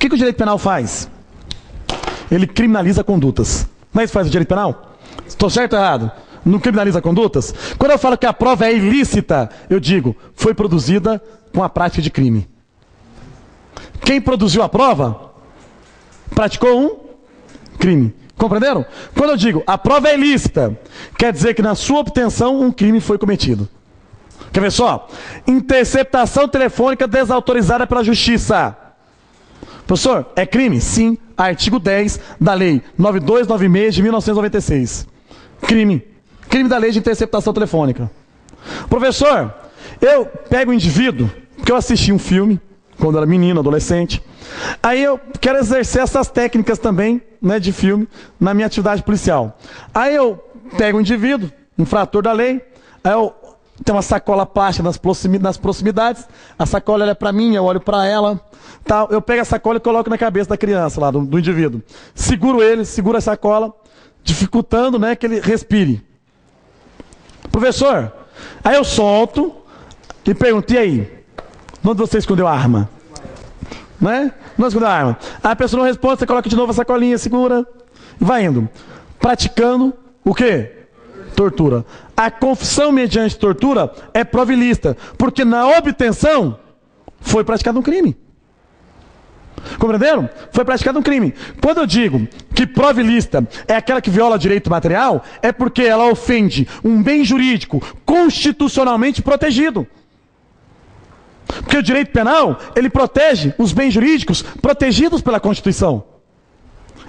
que o direito penal faz? Ele criminaliza condutas. Não é isso que faz o direito penal? Estou certo ou errado? Não criminaliza condutas? Quando eu falo que a prova é ilícita, eu digo, foi produzida com a prática de crime. Quem produziu a prova, praticou um crime. Compreenderam? Quando eu digo, a prova é ilícita, quer dizer que na sua obtenção um crime foi cometido. Quer ver só? Interceptação telefônica desautorizada pela justiça. Professor, é crime? Sim. Artigo 10 da Lei 9296 de 1996. Crime. Crime da Lei de Interceptação Telefônica. Professor, eu pego um indivíduo, porque eu assisti um filme, quando eu era menino, adolescente. Aí eu quero exercer essas técnicas também, né, de filme, na minha atividade policial. Aí eu pego um indivíduo, infrator da lei, aí eu tenho uma sacola plástica nas proximidades, a sacola é para mim, eu olho para ela, tal, eu pego a sacola e coloco na cabeça da criança lá, do indivíduo. Seguro ele, seguro a sacola, dificultando, né, que ele respire. Professor, aí eu solto e pergunto, e aí? Onde você escondeu a arma? Né? Não escondeu a arma. Aí a pessoa não responde, você coloca de novo a sacolinha, segura e vai indo. Praticando o quê? Tortura. A confissão mediante tortura é prova ilícita, porque na obtenção foi praticado um crime. Compreenderam? Foi praticado um crime. Quando eu digo que prova ilícita é aquela que viola direito material, é porque ela ofende um bem jurídico constitucionalmente protegido. Porque o direito penal, ele protege os bens jurídicos protegidos pela Constituição.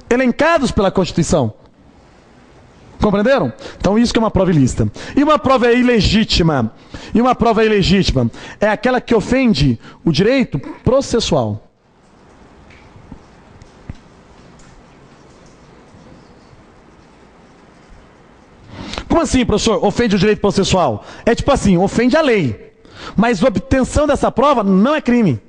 Elencados pela Constituição. Compreenderam? Então isso que é uma prova ilícita. E uma prova ilegítima? E uma prova ilegítima é aquela que ofende o direito processual. Como assim, professor? Ofende o direito processual? É tipo assim, ofende a lei. Mas a obtenção dessa prova não é crime.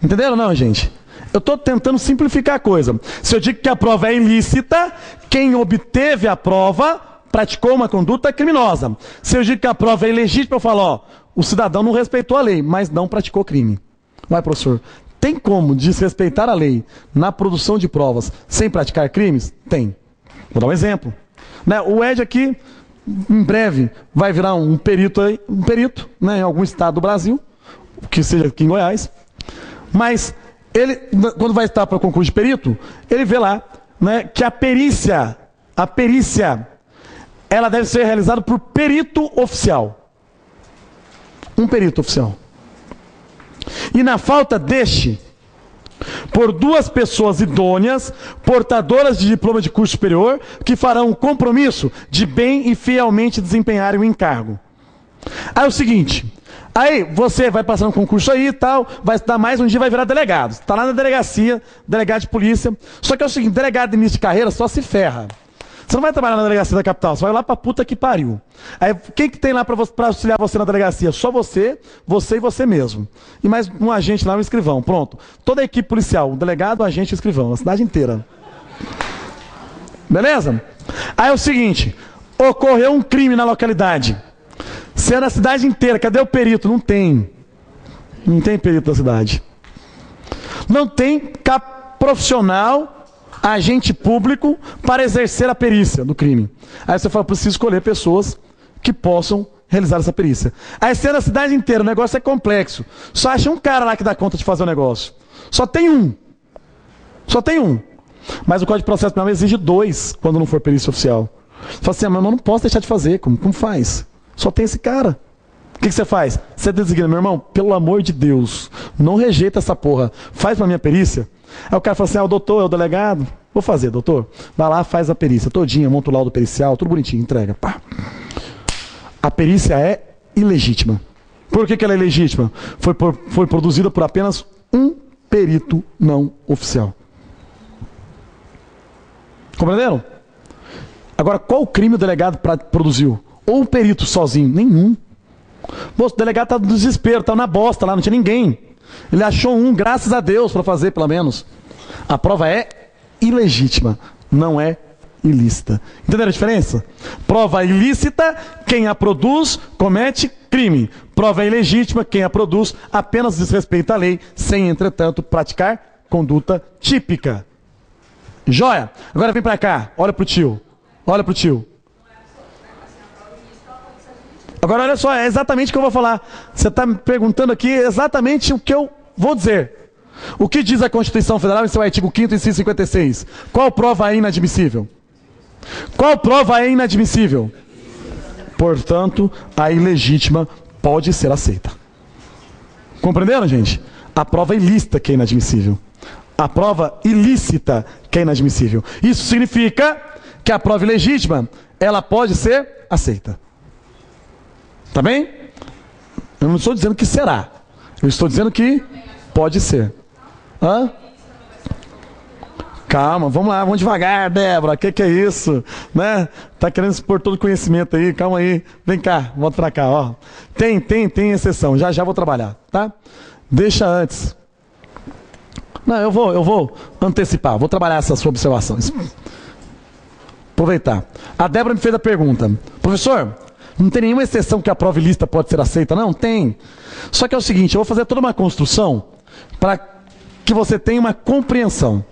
Entenderam não, gente? Eu estou tentando simplificar a coisa. Se eu digo que a prova é ilícita, quem obteve a prova praticou uma conduta criminosa. Se eu digo que a prova é ilegítima, eu falo, ó, o cidadão não respeitou a lei, mas não praticou crime. Vai, professor, tem como desrespeitar a lei na produção de provas sem praticar crimes? Tem. Vou dar um exemplo. Né? O Ed aqui, em breve, vai virar um perito, né, em algum estado do Brasil, que seja aqui em Goiás. Mas ele, quando vai estar para o concurso de perito, ele vê lá, né, que a perícia, ela deve ser realizada por perito oficial. Um perito oficial. E na falta deste, por duas pessoas idôneas, portadoras de diploma de curso superior, que farão o compromisso de bem e fielmente desempenharem o encargo. Aí é o seguinte, aí você vai passar um concurso aí e tal, vai estudar mais um dia, vai virar delegado. Está lá na delegacia, delegado de polícia. Só que é o seguinte, delegado de início de carreira só se ferra. Você não vai trabalhar na delegacia da capital, você vai lá pra puta que pariu. Aí quem que tem lá pra auxiliar você na delegacia? Só você e você mesmo. E mais um agente lá, um escrivão. Pronto. Toda a equipe policial, o delegado, o agente e o escrivão, a cidade inteira. Beleza? Aí é o seguinte, ocorreu um crime na localidade. Se é na cidade inteira, cadê o perito? Não tem. Não tem perito na cidade. Não tem profissional, agente público, para exercer a perícia do crime. Aí você fala, preciso escolher pessoas que possam realizar essa perícia. Aí se é na cidade inteira, o negócio é complexo. Só acha um cara lá que dá conta de fazer o negócio. Só tem um. Só tem um. Mas o Código de Processo Penal exige 2 quando não for perícia oficial. Você fala assim, mas eu não posso deixar de fazer. Como faz? Só tem esse cara. O que você faz? Você designa, meu irmão, pelo amor de Deus, não rejeita essa porra. Faz pra minha perícia. Aí o cara fala assim, o doutor, é o delegado. Vou fazer, doutor. Vai lá, faz a perícia todinha, monta o laudo pericial, tudo bonitinho, entrega. Pá. A perícia é ilegítima. Por que ela é ilegítima? Foi produzida por apenas um perito não oficial. Compreenderam? Agora, qual o crime o delegado produziu? Ou o perito sozinho? Nenhum. Pô, o delegado tá no desespero, tá na bosta lá, não tinha ninguém. Ele achou um, graças a Deus, para fazer, pelo menos. A prova é ilegítima, não é ilícita. Entenderam a diferença? Prova ilícita, quem a produz comete crime. Prova ilegítima, quem a produz apenas desrespeita a lei, sem, entretanto, praticar conduta típica. Joia? Agora vem pra cá, olha pro tio. Olha pro tio. Agora olha só, é exatamente o que eu vou falar. Você está me perguntando aqui exatamente o que eu vou dizer. O que diz a Constituição Federal em seu artigo 5º, inciso 56? Qual prova é inadmissível? Qual prova é inadmissível? Portanto, a ilegítima pode ser aceita. Compreenderam, gente? A prova ilícita que é inadmissível. A prova ilícita que é inadmissível. Isso significa que a prova ilegítima, ela pode ser aceita. Tá bem? Eu não estou dizendo que será. Eu estou dizendo que pode ser. Hã? Calma, vamos lá, vamos devagar, Débora. Que é isso? Né? Tá querendo expor todo o conhecimento aí, calma aí. Vem cá, volta pra cá, ó. Tem exceção, já vou trabalhar, tá? Deixa antes. Não, eu vou antecipar, vou trabalhar essa sua observação. Aproveitar. A Débora me fez a pergunta. Professor, não tem nenhuma exceção que a prova ilícita pode ser aceita? Não, tem. Só que é o seguinte, eu vou fazer toda uma construção para que você tenha uma compreensão.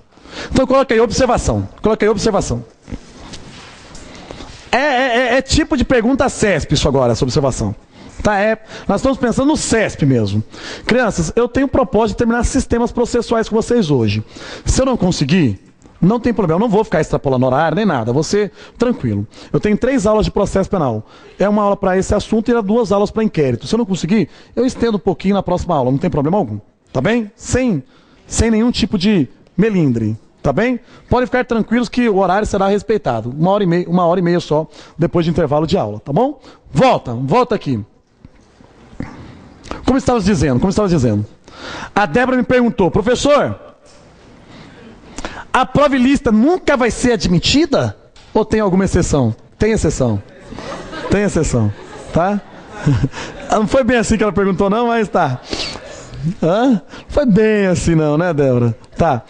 Então coloca aí observação. Coloca aí observação. É tipo de pergunta CESP isso agora, essa observação. Tá, nós estamos pensando no CESP mesmo. Crianças, eu tenho o propósito de terminar sistemas processuais com vocês hoje. Se eu não conseguir, não tem problema, eu não vou ficar extrapolando horário nem nada, vou ser tranquilo. Eu tenho 3 aulas de processo penal. É uma aula para esse assunto e 2 aulas para inquérito. Se eu não conseguir, eu estendo um pouquinho na próxima aula, não tem problema algum. Tá bem? Sem nenhum tipo de melindre. Tá bem? Podem ficar tranquilos que o horário será respeitado. 1h30 só, depois de intervalo de aula, tá bom? Volta aqui. Como estava dizendo? A Débora me perguntou, professor, a prova ilícita nunca vai ser admitida? Ou tem alguma exceção? Tem exceção. Tem exceção, tá? Não foi bem assim que ela perguntou não, mas tá. Não foi bem assim não, né, Débora? Tá.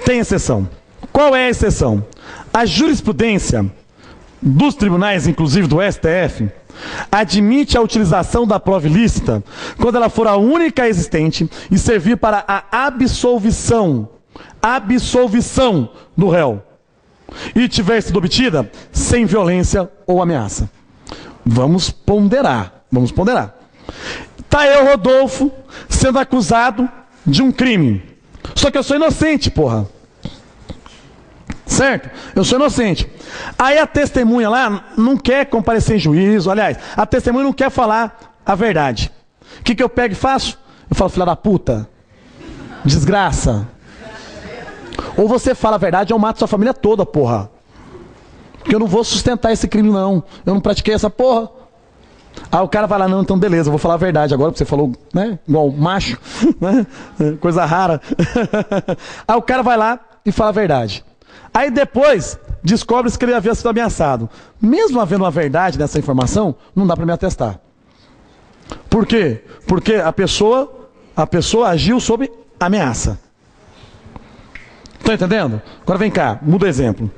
Tem exceção. Qual é a exceção? A jurisprudência dos tribunais, inclusive do STF, admite a utilização da prova ilícita quando ela for a única existente e servir para a absolvição do réu e tiver sido obtida sem violência ou ameaça. Vamos ponderar. Tá eu, Rodolfo, sendo acusado de um crime. Só que eu sou inocente, porra. Certo? Eu sou inocente. Aí a testemunha lá não quer comparecer em juízo. Aliás, a testemunha não quer falar a verdade. O que eu pego e faço? Eu falo, filha da puta. Desgraça. Ou você fala a verdade ou eu mato sua família toda, porra. Porque eu não vou sustentar esse crime, não. Eu não pratiquei essa porra. Aí o cara vai lá, não, então beleza, eu vou falar a verdade agora, porque você falou, né, igual macho, né, coisa rara. Aí o cara vai lá e fala a verdade. Aí depois, descobre-se que ele havia sido ameaçado. Mesmo havendo uma verdade nessa informação, não dá para me atestar. Por quê? Porque a pessoa agiu sob ameaça. Estão entendendo? Agora vem cá, muda o exemplo.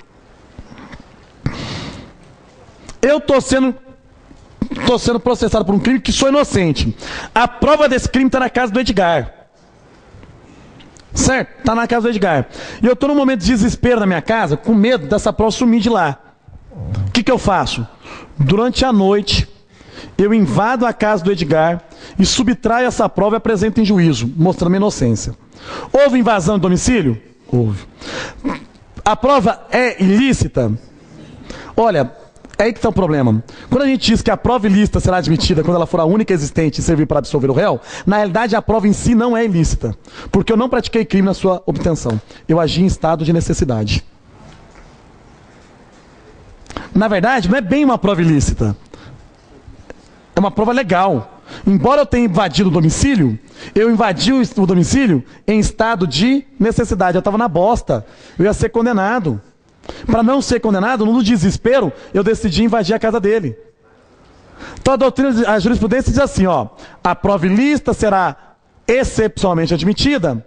Eu estou sendo processado por um crime que sou inocente. A prova desse crime está na casa do Edgar. Certo? Está na casa do Edgar. E eu estou num momento de desespero na minha casa, com medo dessa prova sumir de lá. O que eu faço? Durante a noite, eu invado a casa do Edgar e subtraio essa prova e apresento em juízo, mostrando minha inocência. Houve invasão de domicílio? Houve. A prova é ilícita? Olha, é aí que está o problema. Quando a gente diz que a prova ilícita será admitida quando ela for a única existente e servir para absolver o réu, na realidade a prova em si não é ilícita. Porque eu não pratiquei crime na sua obtenção. Eu agi em estado de necessidade. Na verdade, não é bem uma prova ilícita. É uma prova legal. Embora eu tenha invadido o domicílio, eu invadi o domicílio em estado de necessidade. Eu estava na bosta. Eu ia ser condenado. Para não ser condenado, no desespero, eu decidi invadir a casa dele. Então a jurisprudência diz assim, ó, a prova ilícita será excepcionalmente admitida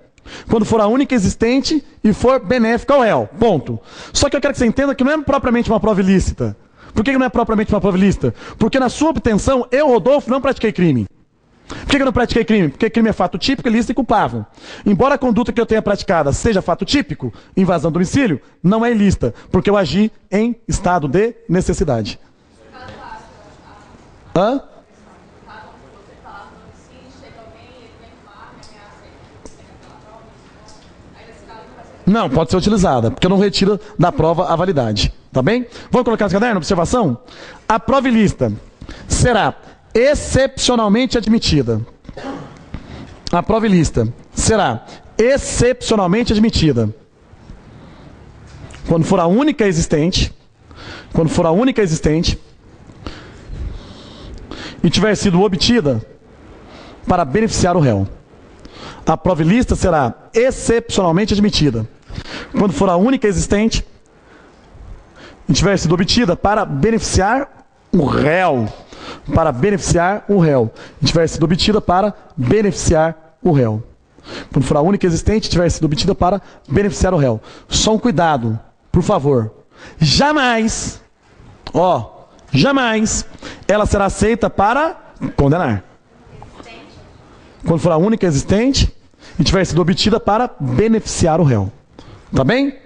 quando for a única existente e for benéfica ao réu. Ponto. Só que eu quero que você entenda que não é propriamente uma prova ilícita. Por que não é propriamente uma prova ilícita? Porque na sua obtenção, eu, Rodolfo, não pratiquei crime. Por que eu não pratiquei crime? Porque crime é fato típico, ilícito e culpável. Embora a conduta que eu tenha praticada seja fato típico, invasão do domicílio, não é ilícita, porque eu agi em estado de necessidade. Hã? Não, pode ser utilizada, porque eu não retiro da prova a validade. Tá bem? Vamos colocar esse caderno? Observação? A prova ilícita será excepcionalmente admitida. A prova ilícita será excepcionalmente admitida quando for a única existente, e tiver sido obtida para beneficiar o réu. A prova ilícita será excepcionalmente admitida quando for a única existente e tiver sido obtida para beneficiar o réu. Para beneficiar o réu. E tiver sido obtida para beneficiar o réu. Quando for a única existente, tiver sido obtida para beneficiar o réu. Só um cuidado, por favor. Jamais, jamais ela será aceita para condenar. Quando for a única existente e tiver sido obtida para beneficiar o réu. Tá bem?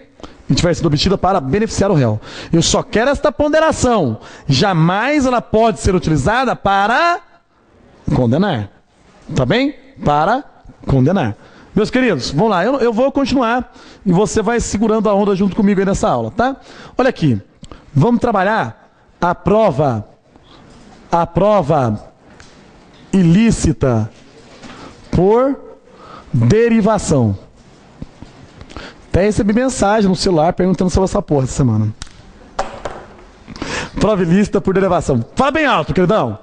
E tiver sido obtida para beneficiar o réu. Eu só quero esta ponderação. Jamais ela pode ser utilizada para condenar. Tá bem? Para condenar. Meus queridos, vamos lá. Eu vou continuar e você vai segurando a onda junto comigo aí nessa aula, tá? Olha aqui. Vamos trabalhar a prova ilícita por derivação. Até recebi mensagem no celular perguntando sobre essa porra essa semana. Prova ilícita por derivação. Fala bem alto, queridão.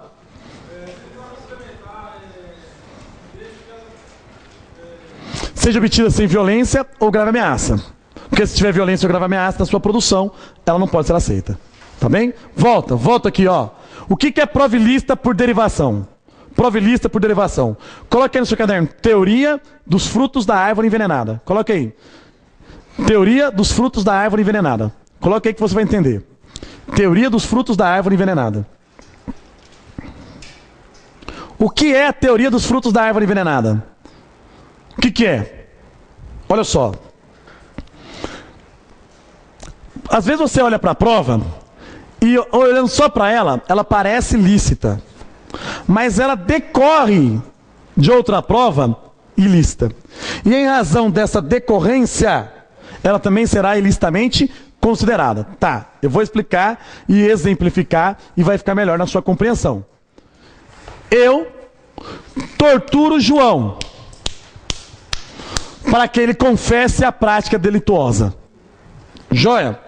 Seja obtida sem violência ou grave ameaça. Porque se tiver violência ou grave ameaça na sua produção, ela não pode ser aceita. Tá bem? Volta aqui, ó. O que é prova ilícita por derivação? Prova ilícita por derivação. Coloque aí no seu caderno. Teoria dos frutos da árvore envenenada. Coloque aí. Teoria dos frutos da árvore envenenada. Coloque aí que você vai entender. Teoria dos frutos da árvore envenenada. O que é a teoria dos frutos da árvore envenenada? O que é? Olha só. Às vezes você olha para a prova e olhando só para ela, ela parece lícita. Mas ela decorre de outra prova ilícita. E em razão dessa decorrência, ela também será ilicitamente considerada. Tá, eu vou explicar e exemplificar e vai ficar melhor na sua compreensão. Eu torturo João para que ele confesse a prática delituosa. Joia?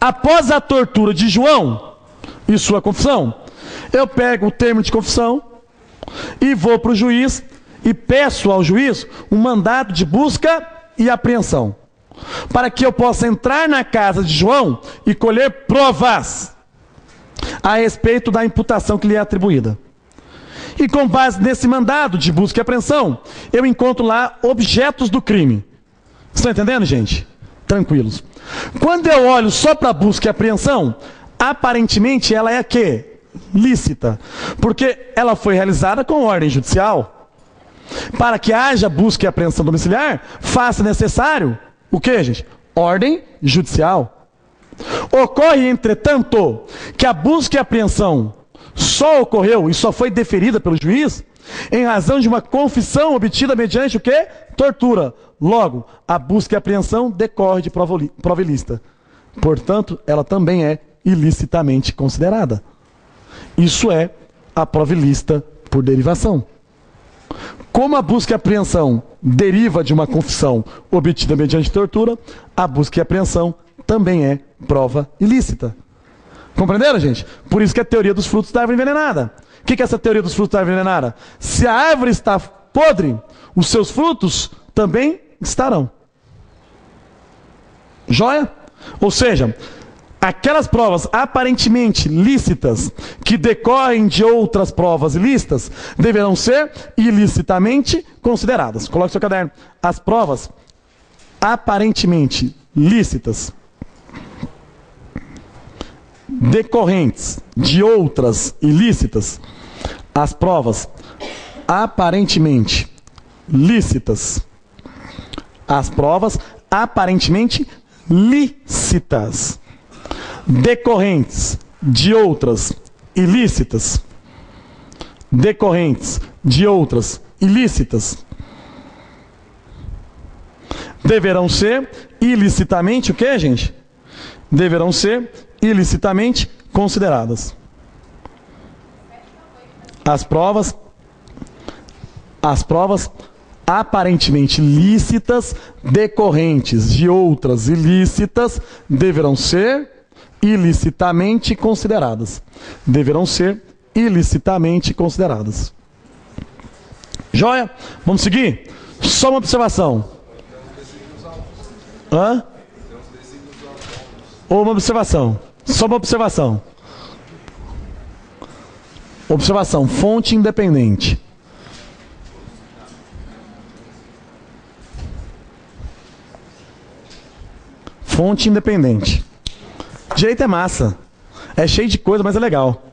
Após a tortura de João e sua confissão, eu pego o termo de confissão e vou para o juiz e peço ao juiz um mandado de busca e apreensão, para que eu possa entrar na casa de João e colher provas a respeito da imputação que lhe é atribuída. E com base nesse mandado de busca e apreensão, eu encontro lá objetos do crime. Estão entendendo, gente? Tranquilos. Quando eu olho só para busca e apreensão, aparentemente ela é a quê? Lícita. Porque ela foi realizada com ordem judicial. Para que haja busca e apreensão domiciliar, faça necessário o quê, gente? Ordem judicial. Ocorre, entretanto, que a busca e apreensão só ocorreu e só foi deferida pelo juiz em razão de uma confissão obtida mediante o quê? Tortura. Logo, a busca e apreensão decorre de prova ilícita. Portanto, ela também é ilicitamente considerada. Isso é a prova ilícita por derivação. Como a busca e apreensão deriva de uma confissão obtida mediante tortura, a busca e apreensão também é prova ilícita. Compreenderam, gente? Por isso que é a teoria dos frutos da árvore envenenada. O que é essa teoria dos frutos da árvore envenenada? Se a árvore está podre, os seus frutos também estarão. Joia? Ou seja, aquelas provas aparentemente lícitas que decorrem de outras provas ilícitas deverão ser ilicitamente consideradas. Coloque no seu caderno. As provas aparentemente lícitas decorrentes de outras ilícitas, as provas aparentemente lícitas. As provas aparentemente lícitas, decorrentes de outras ilícitas, decorrentes de outras ilícitas, deverão ser ilicitamente o quê, gente? Deverão ser ilicitamente consideradas. As provas aparentemente lícitas, decorrentes de outras ilícitas, deverão ser ilicitamente consideradas. Deverão ser ilicitamente consideradas. Joia? Vamos seguir? Só uma observação. Hã? Ou uma observação. Só uma observação. Observação. Fonte independente. Fonte independente. Direito é massa. É cheio de coisa, mas é legal.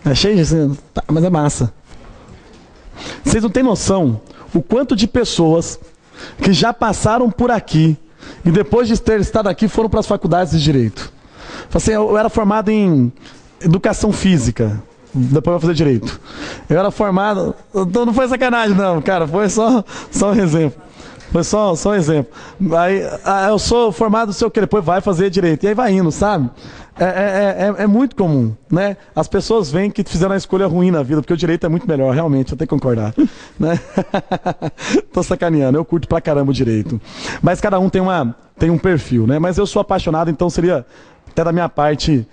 É cheio de... Tá, mas é massa. Vocês não têm noção o quanto de pessoas que já passaram por aqui e depois de ter estado aqui foram para as faculdades de Direito. Assim, eu era formado em Educação Física. Depois eu vou fazer Direito. Eu era formado... Não foi sacanagem não, cara. Foi só um exemplo. Foi só um exemplo. Aí, eu sou formado, não sei o que, depois vai fazer Direito. E aí vai indo, sabe? É muito comum, né? As pessoas veem que fizeram a escolha ruim na vida, porque o Direito é muito melhor, realmente, eu tenho que concordar. Né? Tô sacaneando, eu curto pra caramba o Direito. Mas cada um tem um perfil, né? Mas eu sou apaixonado, então seria até da minha parte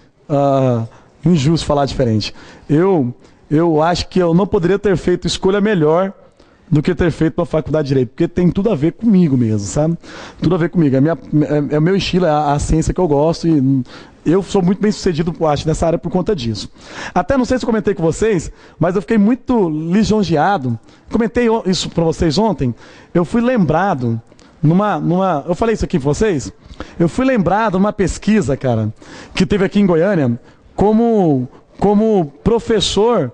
injusto falar diferente. Eu acho que eu não poderia ter feito escolha melhor do que ter feito uma faculdade de Direito, porque tem tudo a ver comigo mesmo, sabe? Tudo a ver comigo. É o meu estilo, é a ciência que eu gosto e eu sou muito bem sucedido, acho, nessa área por conta disso. Até não sei se eu comentei com vocês, mas eu fiquei muito lisonjeado. Comentei isso para vocês ontem. Eu fui lembrado eu falei isso aqui para vocês? Eu fui lembrado numa pesquisa, cara, que teve aqui em Goiânia, como professor...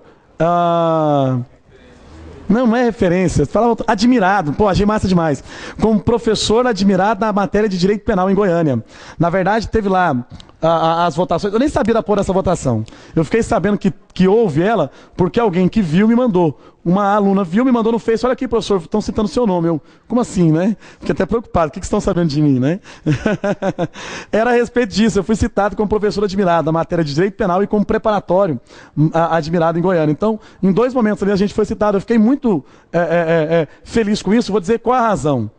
Não é referência. Falava admirado. Pô, achei massa demais. Como professor admirado na matéria de Direito Penal em Goiânia. Na verdade, teve lá as votações. Eu nem sabia da porra dessa votação. Eu fiquei sabendo que houve ela porque alguém que viu me mandou. Uma aluna viu, me mandou no Face. Olha aqui, professor, estão citando seu nome. Eu, como assim, né? Fiquei até preocupado. O que estão sabendo de mim, né? Era a respeito disso. Eu fui citado como professor admirado na matéria de Direito Penal e como preparatório admirado em Goiânia. Então, em 2 momentos ali a gente foi citado. Eu fiquei muito feliz com isso. Vou dizer qual a razão.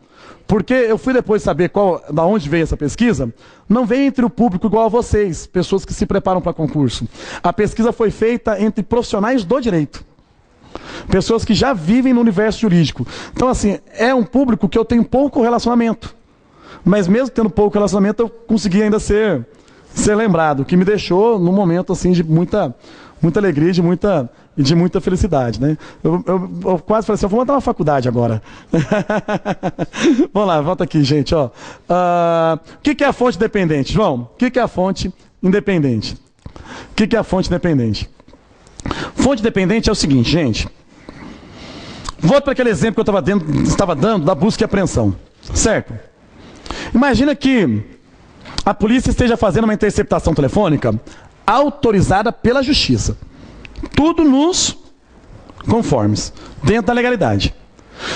Porque eu fui depois saber da onde veio essa pesquisa. Não veio entre o público igual a vocês, pessoas que se preparam para concurso. A pesquisa foi feita entre profissionais do direito. Pessoas que já vivem no universo jurídico. Então, assim, é um público que eu tenho pouco relacionamento. Mas mesmo tendo pouco relacionamento, eu consegui ainda ser lembrado. O que me deixou num momento, assim, de muita alegria e de muita felicidade, né? Eu quase falei assim, eu vou montar uma faculdade agora. Vamos lá, volta aqui, gente, ó. O que é a fonte independente, João? O que é a fonte independente? O que é a fonte independente? Fonte independente é o seguinte, gente. Volto para aquele exemplo que eu estava dando da busca e apreensão, certo? Imagina que a polícia esteja fazendo uma interceptação telefônica autorizada pela justiça. Tudo nos conformes, dentro da legalidade.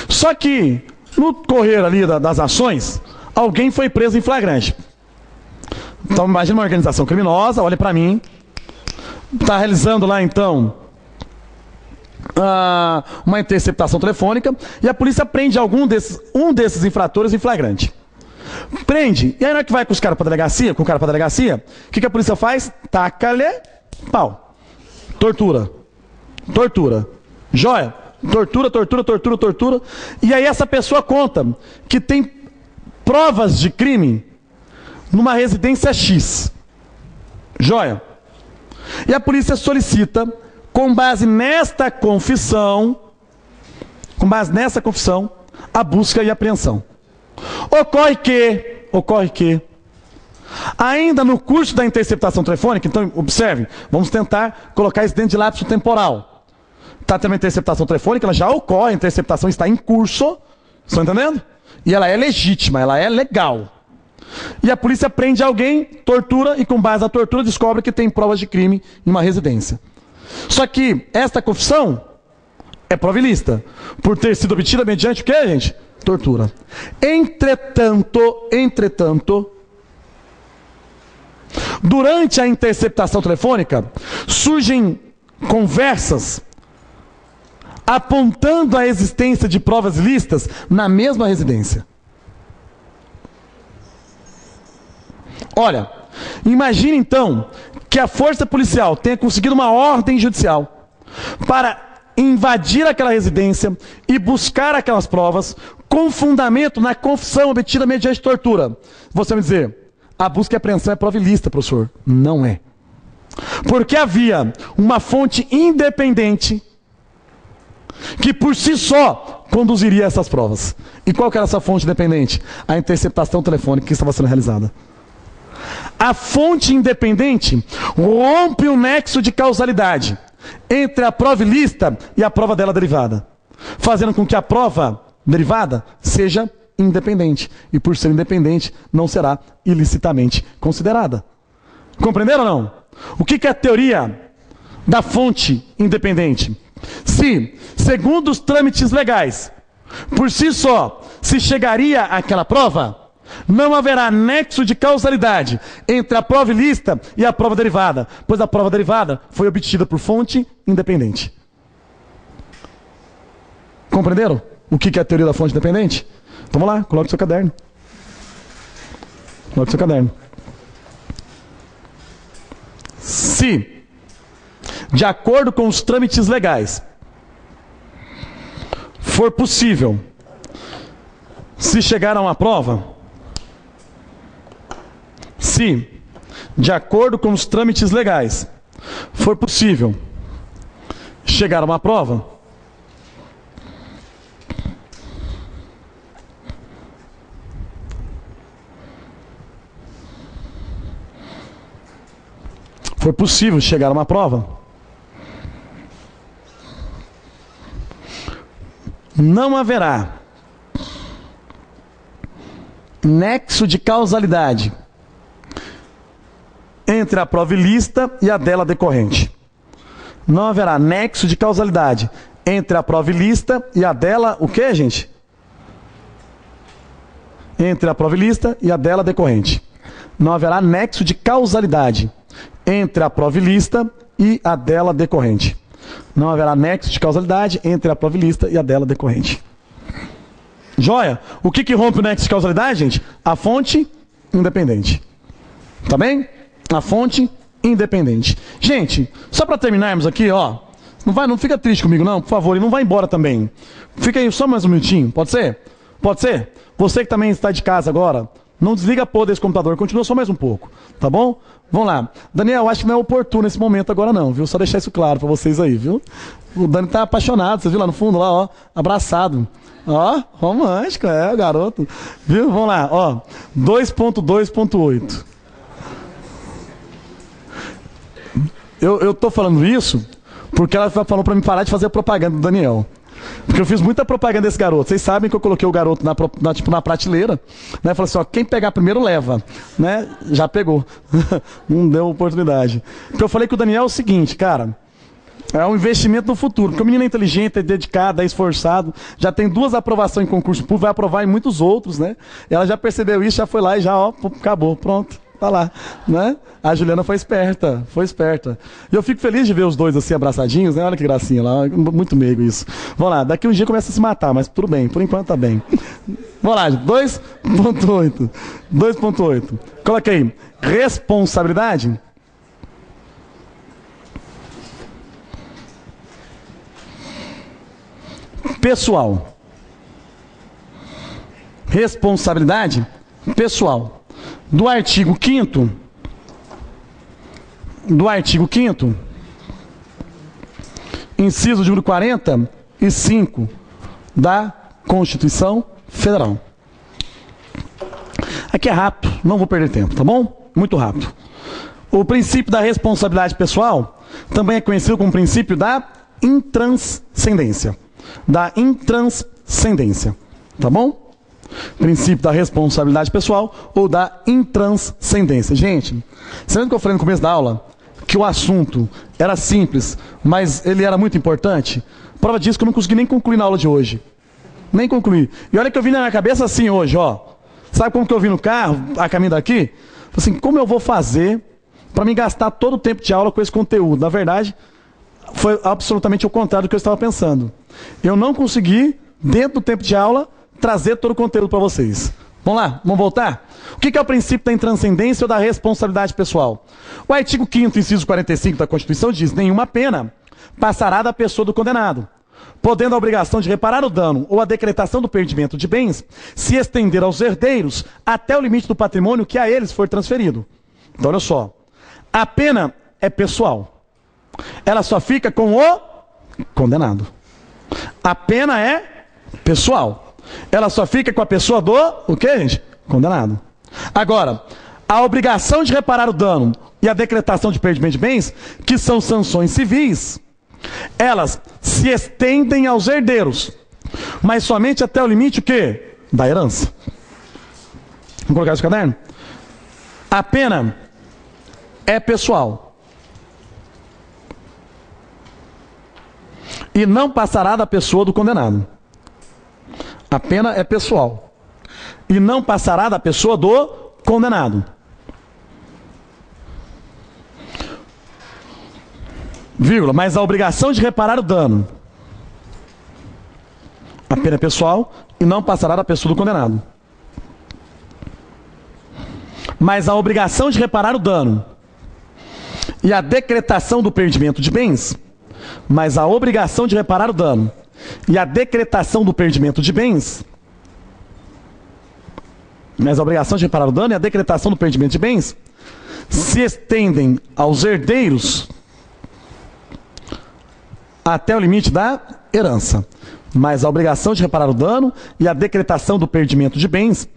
Só que, no correr ali das ações, alguém foi preso em flagrante. Então, imagina uma organização criminosa, olha para mim, está realizando lá, então, uma interceptação telefônica, e a polícia prende um desses infratores em flagrante. Prende, e aí na hora que vai com o cara para delegacia, o que a polícia faz? Taca-lhe pau. Tortura. Joia? Tortura. E aí essa pessoa conta que tem provas de crime numa residência X. Joia? E a polícia solicita, com base nessa confissão, a busca e apreensão. Ocorre que, ainda no curso da interceptação telefônica, então observe, vamos tentar colocar isso dentro de lapso temporal. está tendo uma interceptação telefônica, ela já ocorre, a interceptação está em curso, estão entendendo? E ela é legítima, ela é legal. E a polícia prende alguém, tortura, e com base na tortura descobre que tem provas de crime em uma residência. Só que esta confissão é prova ilícita, por ter sido obtida mediante o que, gente? Tortura. Entretanto, durante a interceptação telefônica, surgem conversas apontando a existência de provas ilícitas na mesma residência. Olha, imagine então que a força policial tenha conseguido uma ordem judicial para invadir aquela residência e buscar aquelas provas com fundamento na confissão obtida mediante tortura. Você vai me dizer, a busca e apreensão é prova ilícita, professor. Não é. Porque havia uma fonte independente que por si só conduziria essas provas. E qual que era essa fonte independente? A interceptação telefônica que estava sendo realizada. A fonte independente rompe o nexo de causalidade entre a prova ilícita e a prova dela derivada, fazendo com que a prova derivada seja independente. E por ser independente, não será ilicitamente considerada. Compreenderam ou não? O que é a teoria da fonte independente? Se, segundo os trâmites legais, por si só, se chegaria àquela prova, não haverá nexo de causalidade entre a prova ilícita e a prova derivada, pois a prova derivada foi obtida por fonte independente. Compreenderam o que é a teoria da fonte independente? Vamos lá, coloque seu caderno. Coloque seu caderno. Se, de acordo com os trâmites legais, for possível se chegar a uma prova, se, de acordo com os trâmites legais, for possível chegar a uma prova, não haverá nexo de causalidade entre a prova ilícita e a dela decorrente. Não haverá nexo de causalidade entre a prova ilícita e a dela, o que, gente? Entre a prova ilícita e a dela decorrente. Não haverá nexo de causalidade entre a prova ilícita e a dela decorrente. Não haverá nexo de causalidade entre a prova ilícita e a dela decorrente. Joia? O que rompe o nexo de causalidade, gente? A fonte independente. Tá bem? A fonte independente. Gente, só para terminarmos aqui, ó. Não fica triste comigo, não, por favor, e não vai embora também. Fica aí só mais um minutinho, pode ser? Pode ser? Você que também está de casa agora, não desliga a porra desse computador, continua só mais um pouco, tá bom? Vamos lá. Daniel, acho que não é oportuno nesse momento agora não, viu? Só deixar isso claro para vocês aí, viu? O Dani tá apaixonado, você viu lá no fundo, lá, ó, abraçado. Ó, romântico, o garoto. Viu? Vamos lá, ó. 2.2.8. Eu tô falando isso porque ela falou para mim parar de fazer a propaganda do Daniel. Porque eu fiz muita propaganda desse garoto. Vocês sabem que eu coloquei o garoto na prateleira, né? Falei assim, ó, quem pegar primeiro leva, né? Já pegou. Não deu oportunidade. Porque eu falei que o Daniel é o seguinte, cara, é um investimento no futuro. Porque o menino é inteligente, é dedicado, é esforçado, já tem 2 aprovações em concurso público, vai aprovar em muitos outros, né? Ela já percebeu isso, já foi lá e já, ó, acabou, pronto. Tá lá, né? A Juliana foi esperta, foi esperta. E eu fico feliz de ver os dois assim abraçadinhos, né? Olha que gracinha lá, muito meigo isso. Vamos lá, daqui um dia começa a se matar, mas tudo bem, por enquanto tá bem. Vamos lá, 2.8. 2.8. Coloca aí, responsabilidade. Pessoal. Responsabilidade pessoal. Do artigo 5º, inciso de número 45 da Constituição Federal. Aqui é rápido, não vou perder tempo, tá bom? Muito rápido. O princípio da responsabilidade pessoal também é conhecido como princípio da intranscendência. Da intranscendência. Tá bom? Princípio da responsabilidade pessoal ou da intranscendência. Gente, você lembra que eu falei no começo da aula que o assunto era simples, mas ele era muito importante? Prova disso que eu não consegui nem concluir na aula de hoje. Nem concluir. E olha que eu vim na minha cabeça assim hoje, ó. Sabe como que eu vim no carro, a caminho daqui? Assim, como eu vou fazer para me gastar todo o tempo de aula com esse conteúdo? Na verdade, foi absolutamente o contrário do que eu estava pensando. Eu não consegui, dentro do tempo de aula, trazer todo o conteúdo para vocês. Vamos lá, vamos voltar? O que é o princípio da intranscendência ou da responsabilidade pessoal? O artigo 5º, inciso 45 da Constituição diz: nenhuma pena passará da pessoa do condenado, podendo a obrigação de reparar o dano ou a decretação do perdimento de bens se estender aos herdeiros até o limite do patrimônio que a eles for transferido. Então, olha só. A pena é pessoal. Ela só fica com o condenado. A pena é pessoal. Ela só fica com a pessoa do, o quê, gente? Condenado. Agora, a obrigação de reparar o dano e a decretação de perdimento de bens, que são sanções civis, elas se estendem aos herdeiros, mas somente até o limite o quê? Da herança. Vamos colocar esse caderno? A pena é pessoal e não passará da pessoa do condenado. A pena é pessoal e não passará da pessoa do condenado. Vírgula, mas a obrigação de reparar o dano, a pena é pessoal e não passará da pessoa do condenado. Mas a obrigação de reparar o dano e a decretação do perdimento de bens, mas a obrigação de reparar o dano e a decretação do perdimento de bens, mas a obrigação de reparar o dano e a decretação do perdimento de bens se estendem aos herdeiros até o limite da herança. Mas a obrigação de reparar o dano e a decretação do perdimento de bens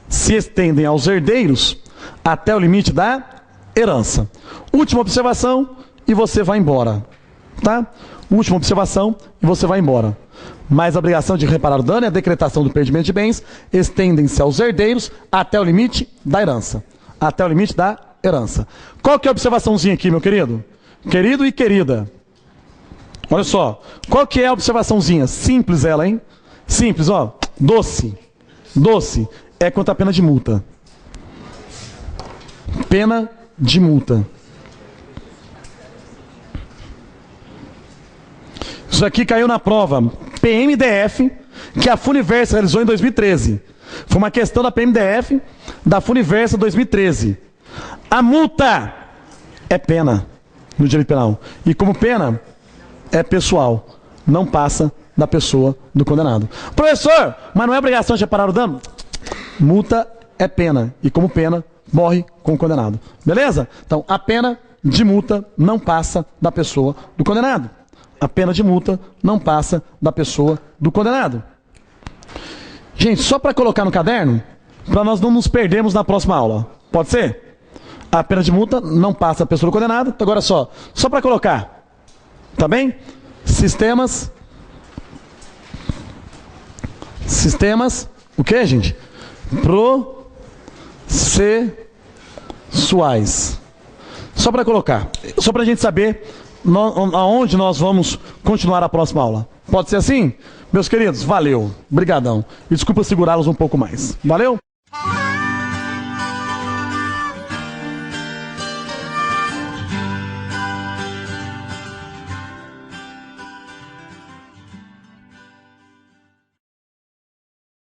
se estendem aos herdeiros até o limite da herança. Última observação e você vai embora. Tá? Última observação e você vai embora. Mas a obrigação de reparar o dano e a decretação do perdimento de bens estendem-se aos herdeiros até o limite da herança. Até o limite da herança. Qual que é a observaçãozinha aqui, meu querido? Querido e querida. Olha só. Qual que é a observaçãozinha? Simples ela, hein? Simples, ó. Doce. Doce é quanto a pena de multa. Pena de multa. Isso aqui caiu na prova PMDF, que a Funiversa realizou em 2013. Foi uma questão da PMDF da Funiversa 2013. A multa é pena no direito penal. E como pena, é pessoal. Não passa da pessoa do condenado. Professor, mas não é obrigação de reparar o dano? Multa é pena. E como pena, morre com o condenado. Beleza? Então, a pena de multa não passa da pessoa do condenado. A pena de multa não passa da pessoa do condenado. Gente, só para colocar no caderno, para nós não nos perdermos na próxima aula. Pode ser? A pena de multa não passa da pessoa do condenado. Então, agora só para colocar. Tá bem? Sistemas. O que, gente? Processuais. Só para colocar. Só para a gente saber aonde nós vamos continuar a próxima aula. Pode ser assim? Meus queridos, valeu. Obrigadão. E desculpa segurá-los um pouco mais. Valeu?